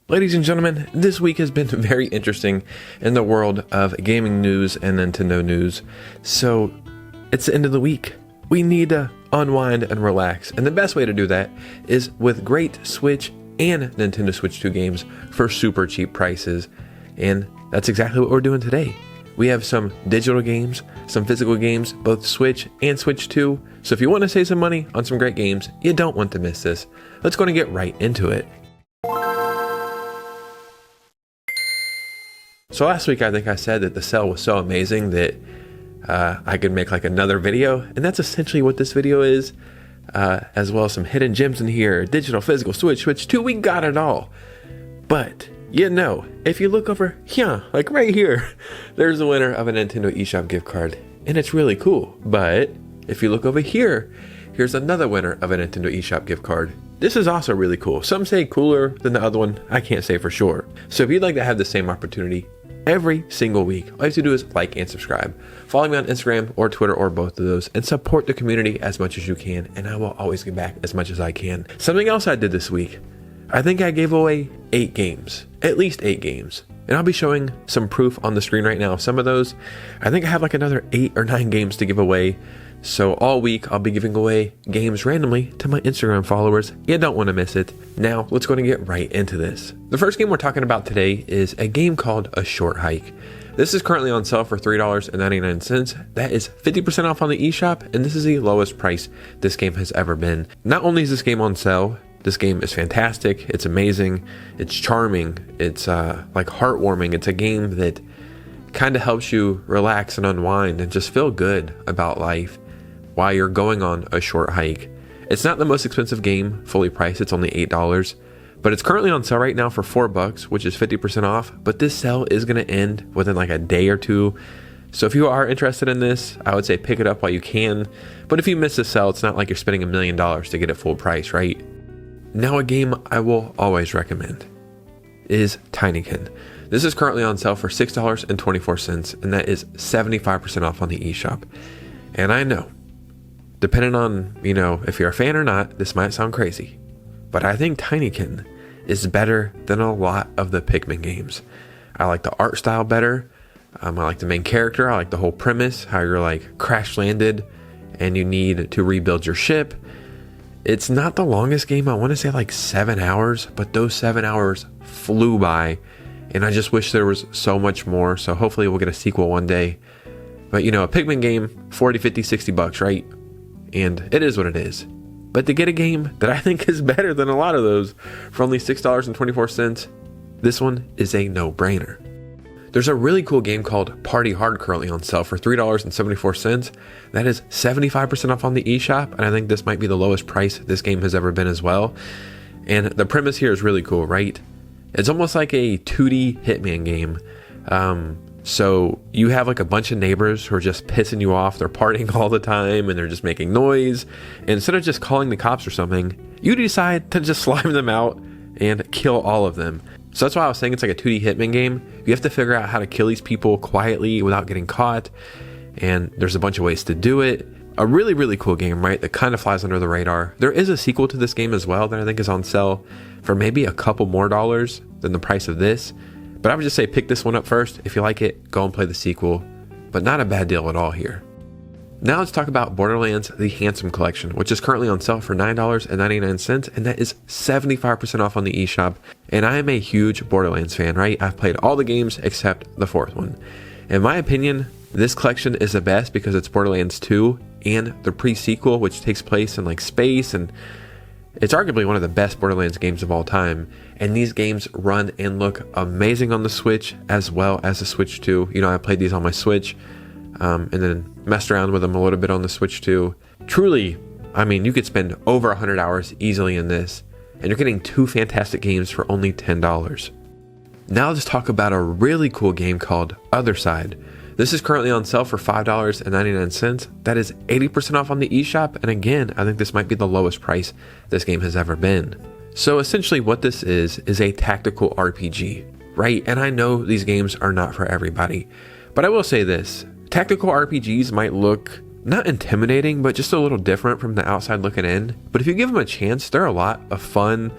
Ladies and gentlemen, this week has been very interesting in the world of gaming news and Nintendo news. So, it's the end of the week. We need to unwind and relax, and the best way to do that is with great Switch and Nintendo Switch 2 games for super cheap prices. And that's exactly what we're doing today. We have some digital games, some physical games, both Switch and Switch 2. So if you want to save some money on some great games, you don't want to miss this. Let's go and get right into it. So last week I think I said that the sale was so amazing that I could make like another video, and that's essentially what this video is, as well as some hidden gems in here, digital, physical, Switch 2, we got it all. But you know, if you look over here, like right here, there's the winner of a Nintendo eShop gift card, and it's really cool. But if you look over here, here's another winner of a Nintendo eShop gift card. This is also really cool. Some say cooler than the other one, I can't say for sure. So if you'd like to have the same opportunity every single week, all you have to do is like and subscribe. Follow me on Instagram or Twitter or both of those, and support the community as much as you can, and I will always give back as much as I can. Something else I did this week, I think I gave away 8 games, at least 8 games. And I'll be showing some proof on the screen right now of some of those. I think I have like another 8 or 9 games to give away. So all week I'll be giving away games randomly to my Instagram followers. You don't want to miss it. Now let's go and get right into this. The first game we're talking about today is a game called A Short Hike. This is currently on sale for $3.99. That is 50% off on the eShop, and this is the lowest price this game has ever been. Not only is this game on sale, this game is fantastic, it's amazing, it's charming, it's like heartwarming. It's a game that kind of helps you relax and unwind and just feel good about life while you're going on a short hike. It's not the most expensive game, fully priced, it's only $8, but it's currently on sale right now for $4, which is 50% off, but this sale is going to end within like a day or two. So if you are interested in this, I would say pick it up while you can, but if you miss the sale, it's not like you're spending $1 million to get it full price, right? Now a game I will always recommend is TINYKIN. This is currently on sale for $6.24, and that is 75% off on the eShop. And I know, depending on, if you're a fan or not, this might sound crazy, but I think TINYKIN is better than a lot of the Pikmin games. I like the art style better. I like the main character. I like the whole premise, how you're like crash landed and you need to rebuild your ship. It's not the longest game. I want to say like 7 hours, but those 7 hours flew by, and I just wish there was so much more. So hopefully we'll get a sequel one day. But a Pikmin game, 40, 50, 60 bucks, right? And it is what it is. But to get a game that I think is better than a lot of those for only $6.24, this one is a no-brainer. There's a really cool game called Party Hard currently on sale for $3.74. That is 75% off on the eShop, and I think this might be the lowest price this game has ever been as well. And the premise here is really cool, right? It's almost like a 2D Hitman game. So you have like a bunch of neighbors who are just pissing you off. They're partying all the time and they're just making noise. And instead of just calling the cops or something, you decide to just slime them out and kill all of them. So that's why I was saying it's like a 2D Hitman game. You have to figure out how to kill these people quietly without getting caught. And there's a bunch of ways to do it. A really, really cool game, right? That kind of flies under the radar. There is a sequel to this game as well that I think is on sale for maybe a couple more dollars than the price of this. But I would just say pick this one up first. If you like it, go and play the sequel. But not a bad deal at all here. Now let's talk about Borderlands The Handsome Collection, which is currently on sale for $9.99, and that is 75% off on the eShop. And I am a huge Borderlands fan, right? I've played all the games except the 4th one. In my opinion, this collection is the best because it's Borderlands 2 and the pre-sequel, which takes place in like space, and it's arguably one of the best Borderlands games of all time. And these games run and look amazing on the Switch as well as the Switch 2. I played these on my Switch. And then messed around with them a little bit on the Switch too. Truly, you could spend over 100 hours easily in this, and you're getting 2 fantastic games for only $10. Now let's talk about a really cool game called OTHERCIDE. This is currently on sale for $5.99. That is 80% off on the eShop, and again, I think this might be the lowest price this game has ever been. So essentially what this is a tactical RPG, right? And I know these games are not for everybody, but I will say this. Tactical RPGs might look not intimidating, but just a little different from the outside looking in. But if you give them a chance, they're a lot of fun.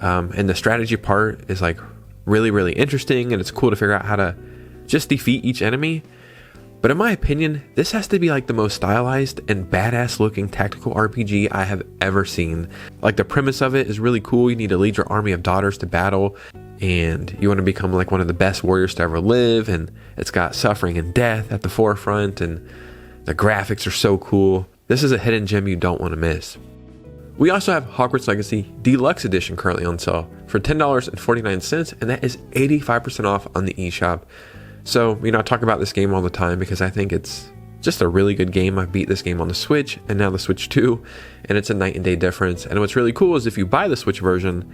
And the strategy part is like really, really interesting, and it's cool to figure out how to just defeat each enemy. But in my opinion, this has to be like the most stylized and badass looking tactical RPG I have ever seen. Like, the premise of it is really cool. You need to lead your army of daughters to battle, and you want to become like one of the best warriors to ever live, and it's got suffering and death at the forefront, and the graphics are so cool. This is a hidden gem you don't want to miss. We also have Hogwarts Legacy Deluxe Edition currently on sale for $10.49, and that is 85% off on the eShop. So, I talk about this game all the time because I think it's just a really good game. I beat this game on the Switch and now the Switch 2, and it's a night and day difference. And what's really cool is if you buy the Switch version,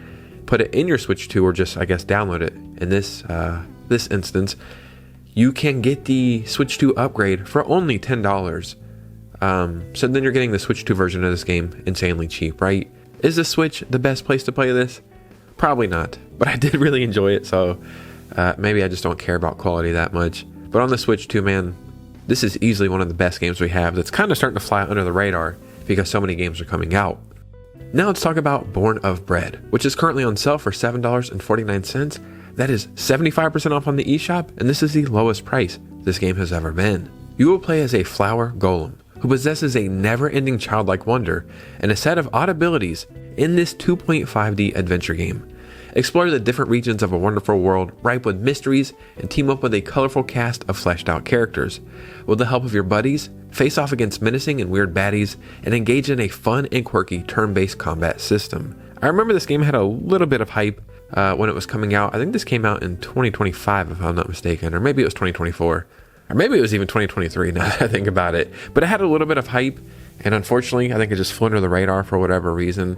put it in your Switch 2, or just, I guess, download it. In this instance, you can get the Switch 2 upgrade for only $10. So then you're getting the Switch 2 version of this game insanely cheap, right? Is the Switch the best place to play this? Probably not, but I did really enjoy it, so maybe I just don't care about quality that much. But on the Switch 2, man, this is easily one of the best games we have that's kind of starting to fly under the radar because so many games are coming out. Now let's talk about Born of Bread, which is currently on sale for $7.49. That is 75% off on the eShop, and this is the lowest price this game has ever been. You will play as a flower golem who possesses a never-ending childlike wonder and a set of odd abilities in this 2.5D adventure game. Explore the different regions of a wonderful world ripe with mysteries and team up with a colorful cast of fleshed out characters. With the help of your buddies, face off against menacing and weird baddies, and engage in a fun and quirky turn-based combat system. I remember this game had a little bit of hype when it was coming out. I think this came out in 2025 if I'm not mistaken, or maybe it was 2024. Or maybe it was even 2023 now that I think about it. But it had a little bit of hype, and unfortunately, I think it just flew under the radar for whatever reason.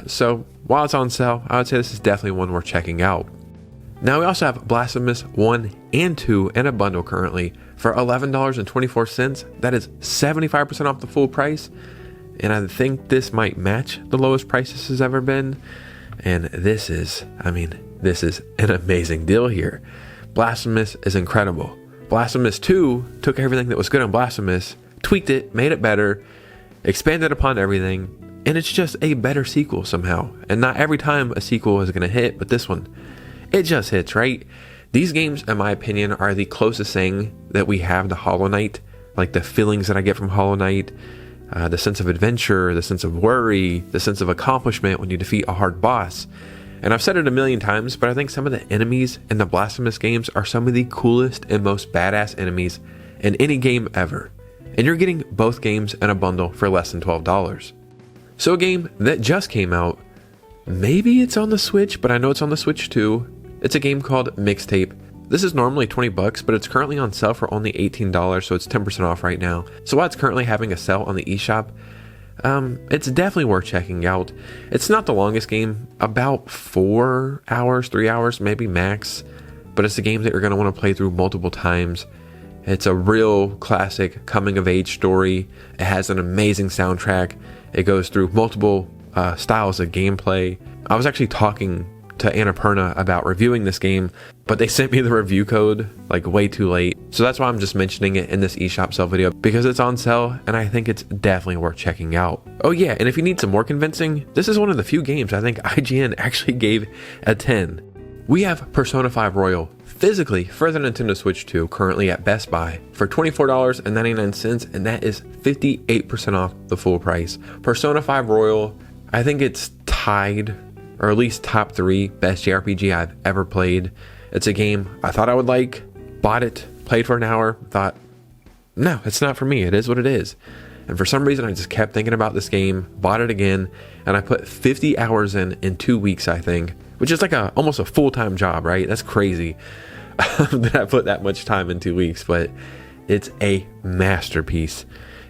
So while it's on sale, I would say this is definitely one worth checking out. Now we also have Blasphemous 1 and 2 in a bundle currently for $11.24. That is 75% off the full price. And I think this might match the lowest price this has ever been. And this is an amazing deal here. Blasphemous is incredible. Blasphemous 2 took everything that was good on Blasphemous, tweaked it, made it better, expanded upon everything, and it's just a better sequel somehow. And not every time a sequel is going to hit, but this one, it just hits, right? These games, in my opinion, are the closest thing that we have to Hollow Knight. Like the feelings that I get from Hollow Knight, the sense of adventure, the sense of worry, the sense of accomplishment when you defeat a hard boss. And I've said it a million times, but I think some of the enemies in the Blasphemous games are some of the coolest and most badass enemies in any game ever. And you're getting both games in a bundle for less than $12. So a game that just came out, maybe it's on the Switch, but I know it's on the Switch too. It's a game called MIXTAPE. This is normally $20, but it's currently on sale for only $18, so it's 10% off right now. So while it's currently having a sale on the eShop, it's definitely worth checking out. It's not the longest game, about 4 hours, 3 hours, maybe max, but it's a game that you're going to want to play through multiple times. It's a real classic coming of age story. It has an amazing soundtrack. It goes through multiple styles of gameplay. I was actually talking to Annapurna about reviewing this game, but they sent me the review code like way too late. So that's why I'm just mentioning it in this eShop sale video, because it's on sale and I think it's definitely worth checking out. Oh yeah, and if you need some more convincing, this is one of the few games I think IGN actually gave a 10. We have Persona 5 Royal physically for the Nintendo Switch 2 currently at Best Buy for $24.99, and that is 58% off the full price. Persona 5 Royal, I think it's tied, or at least top 3 best JRPG I've ever played. It's a game I thought I would like, bought it, played for an hour, thought, no, it's not for me, it is what it is. And for some reason I just kept thinking about this game, bought it again, and I put 50 hours in 2 weeks, I think, which is like almost a full-time job, right? That's crazy that I put that much time in 2 weeks, but it's a masterpiece.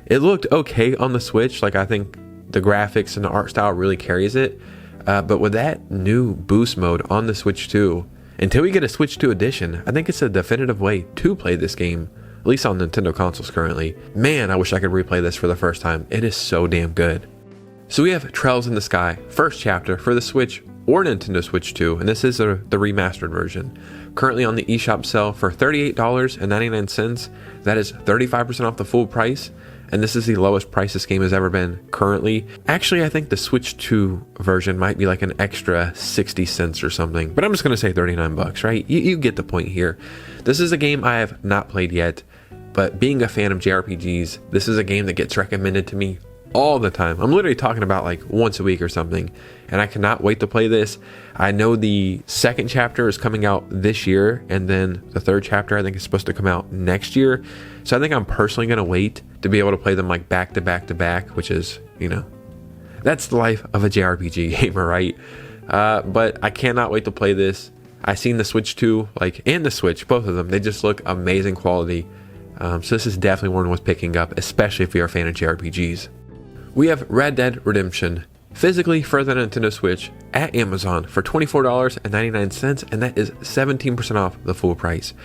It looked okay on the Switch, like I think the graphics and the art style really carries it. But with that new boost mode on the Switch 2, until we get a Switch 2 edition, I think it's a definitive way to play this game, at least on Nintendo consoles currently. Man, I wish I could replay this for the first time. It is so damn good. So we have Trails in the Sky, first chapter for the Switch or Nintendo Switch 2, and this is the remastered version. Currently on the eShop sale for $38.99. That is 35% off the full price, and this is the lowest price this game has ever been currently. Actually, I think the Switch 2 version might be like an extra 60 cents or something, but I'm just going to say 39 bucks, right? You get the point here. This is a game I have not played yet, but being a fan of JRPGs, this is a game that gets recommended to me all the time. I'm literally talking about like once a week or something, and I cannot wait to play this. I know the second chapter is coming out this year, and then the third chapter I think is supposed to come out next year. So I think I'm personally going to wait to be able to play them like back to back to back, which is, you know, that's the life of a JRPG gamer, right? But I cannot wait to play this. I seen the Switch 2, like, and the Switch, both of them. They just look amazing quality. So this is definitely one worth picking up, especially if you're a fan of JRPGs. We have Red Dead Redemption, physically for the Nintendo Switch at Amazon for $24.99, and that is 17% off the full price.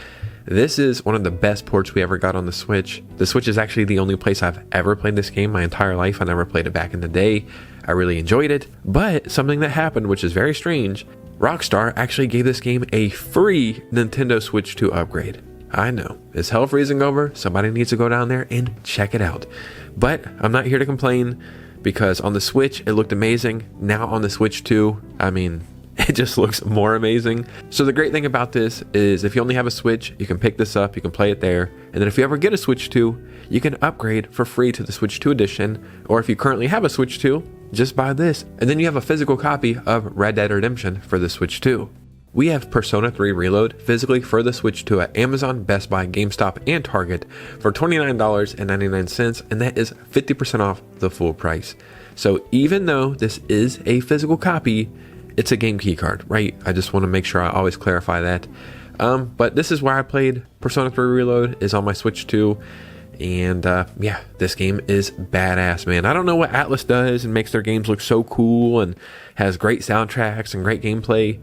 This is one of the best ports we ever got on the Switch. The Switch is actually the only place I've ever played this game my entire life. I never played it back in the day. I really enjoyed it, but something that happened, which is very strange, Rockstar actually gave this game a free Nintendo Switch 2 upgrade. I know, is hell freezing over? Somebody needs to go down there and check it out. But I'm not here to complain, because on the Switch, it looked amazing. Now on the Switch 2, I mean, it just looks more amazing. So the great thing about this is if you only have a Switch, you can pick this up, you can play it there. And then if you ever get a Switch 2, you can upgrade for free to the Switch 2 edition. Or if you currently have a Switch 2, just buy this. And then you have a physical copy of Red Dead Redemption for the Switch 2. We have Persona 3 Reload physically for the Switch 2 at Amazon, Best Buy, GameStop, and Target for $29.99, and that is 50% off the full price. So even though this is a physical copy, it's a game key card, right? I just want to make sure I always clarify that. But this is where I played Persona 3 Reload, is on my Switch 2. And yeah, this game is badass, man. I don't know what Atlas does and makes their games look so cool and has great soundtracks and great gameplay,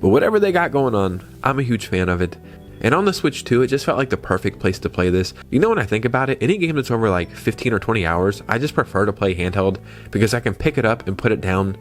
but whatever they got going on, I'm a huge fan of it. And on the Switch 2, it just felt like the perfect place to play this. You know, when I think about it, any game that's over like 15 or 20 hours, I just prefer to play handheld, because I can pick it up and put it down,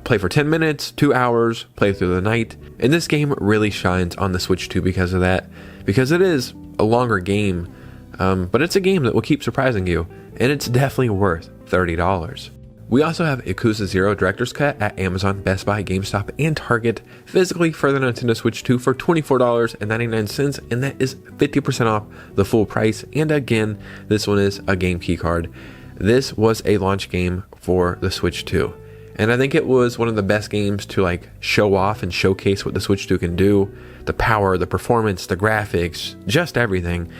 play for 10 minutes, 2 hours, play through the night. And this game really shines on the Switch 2 because of that, because it is a longer game, but it's a game that will keep surprising you, and it's definitely worth $30. We also have Yakuza 0 Director's Cut at Amazon, Best Buy, GameStop, and Target, physically for the Nintendo Switch 2 for $24.99, and that is 50% off the full price. And again, this one is a game key card. This was a launch game for the Switch 2, and I think it was one of the best games to like show off and showcase what the Switch 2 can do, the power, the performance, the graphics, just everything.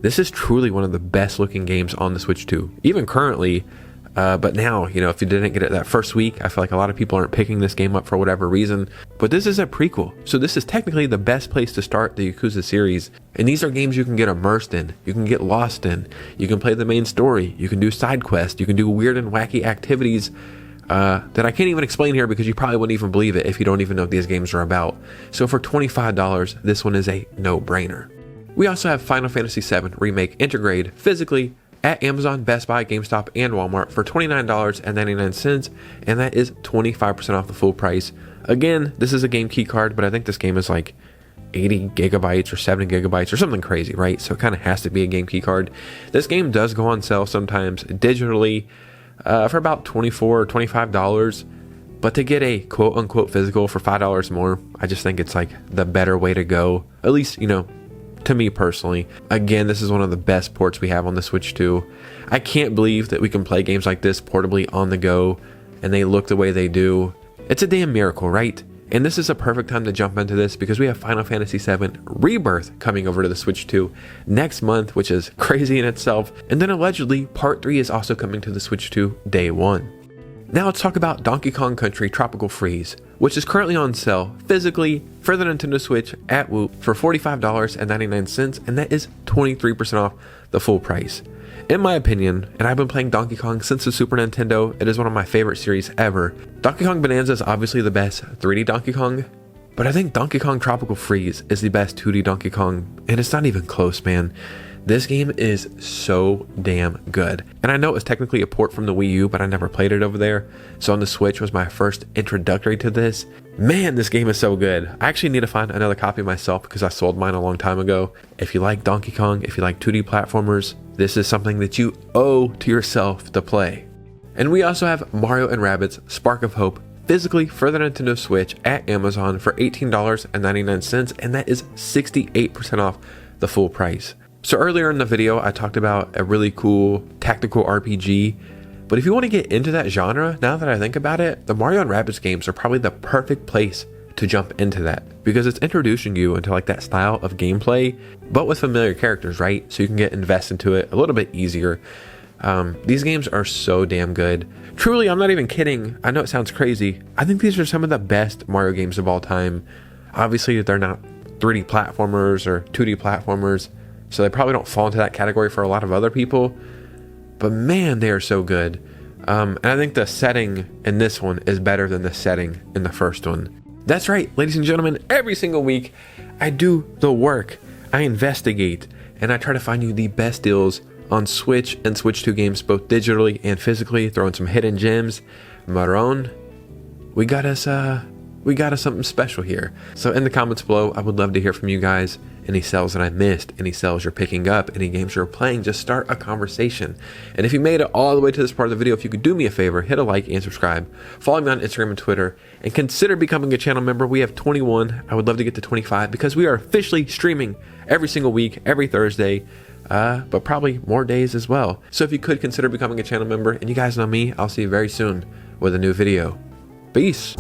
This is truly one of the best looking games on the Switch 2, even currently. But now, you know, if you didn't get it that first week, I feel like a lot of people aren't picking this game up for whatever reason. But this is a prequel, so this is technically the best place to start the Yakuza series. And these are games you can get immersed in, you can get lost in, you can play the main story, you can do side quests, you can do weird and wacky activities that I can't even explain here, because you probably wouldn't even believe it if you don't even know what these games are about. So for $25, this one is a no-brainer. We also have Final Fantasy VII Remake Intergrade physically at Amazon, Best Buy, GameStop, and Walmart for $29.99, and that is 25% off the full price. Again, this is a game key card, but I think this game is like 80 gigabytes or 70 gigabytes or something crazy, right? So it kind of has to be a game key card. This game does go on sale sometimes digitally for about $24 or $25, but to get a quote-unquote physical for $5 more, I just think it's like the better way to go, at least, you know, to me personally. Again, this is one of the best ports we have on the Switch 2. I can't believe that we can play games like this portably on the go, and they look the way they do. It's a damn miracle, right? And this is a perfect time to jump into this, because we have Final Fantasy VII Rebirth coming over to the Switch 2 next month, which is crazy in itself. And then allegedly, Part 3 is also coming to the Switch 2 day 1. Now let's talk about Donkey Kong Country Tropical Freeze, which is currently on sale physically for the Nintendo Switch at Whoop for $45.99, and that is 23% off the full price. In my opinion, and I've been playing Donkey Kong since the Super Nintendo, it is one of my favorite series ever. Donkey Kong Bonanza is obviously the best 3D Donkey Kong, but I think Donkey Kong Tropical Freeze is the best 2D Donkey Kong, and it's not even close, man. This game is so damn good. And I know it was technically a port from the Wii U, but I never played it over there. So on the Switch was my first introductory to this. Man, this game is so good. I actually need to find another copy myself because I sold mine a long time ago. If you like Donkey Kong, if you like 2D platformers, this is something that you owe to yourself to play. And we also have Mario & Rabbids Spark of Hope physically for the Nintendo Switch at Amazon for $18.99, and that is 68% off the full price. So earlier in the video, I talked about a really cool tactical RPG, but if you want to get into that genre, now that I think about it, the Mario & Rabbids games are probably the perfect place to jump into that, because it's introducing you into like that style of gameplay, but with familiar characters, right? So you can get invested into it a little bit easier. These games are so damn good. Truly, I'm not even kidding. I know it sounds crazy. I think these are some of the best Mario games of all time. Obviously, they're not 3D platformers or 2D platformers, so they probably don't fall into that category for a lot of other people. But man, they are so good. And I think the setting in this one is better than the setting in the first one. That's right, ladies and gentlemen, every single week I do the work. I investigate, and I try to find you the best deals on Switch and Switch 2 games, both digitally and physically, throwing some hidden gems. Maron, we got us something special here. So in the comments below, I would love to hear from you guys. Any sales that I missed, any sales you're picking up, any games you're playing, just start a conversation. And if you made it all the way to this part of the video, if you could do me a favor, hit a like and subscribe. Follow me on Instagram and Twitter, and consider becoming a channel member. We have 21. I would love to get to 25 because we are officially streaming every single week, every Thursday, but probably more days as well. So if you could consider becoming a channel member, and you guys know me, I'll see you very soon with a new video. Peace.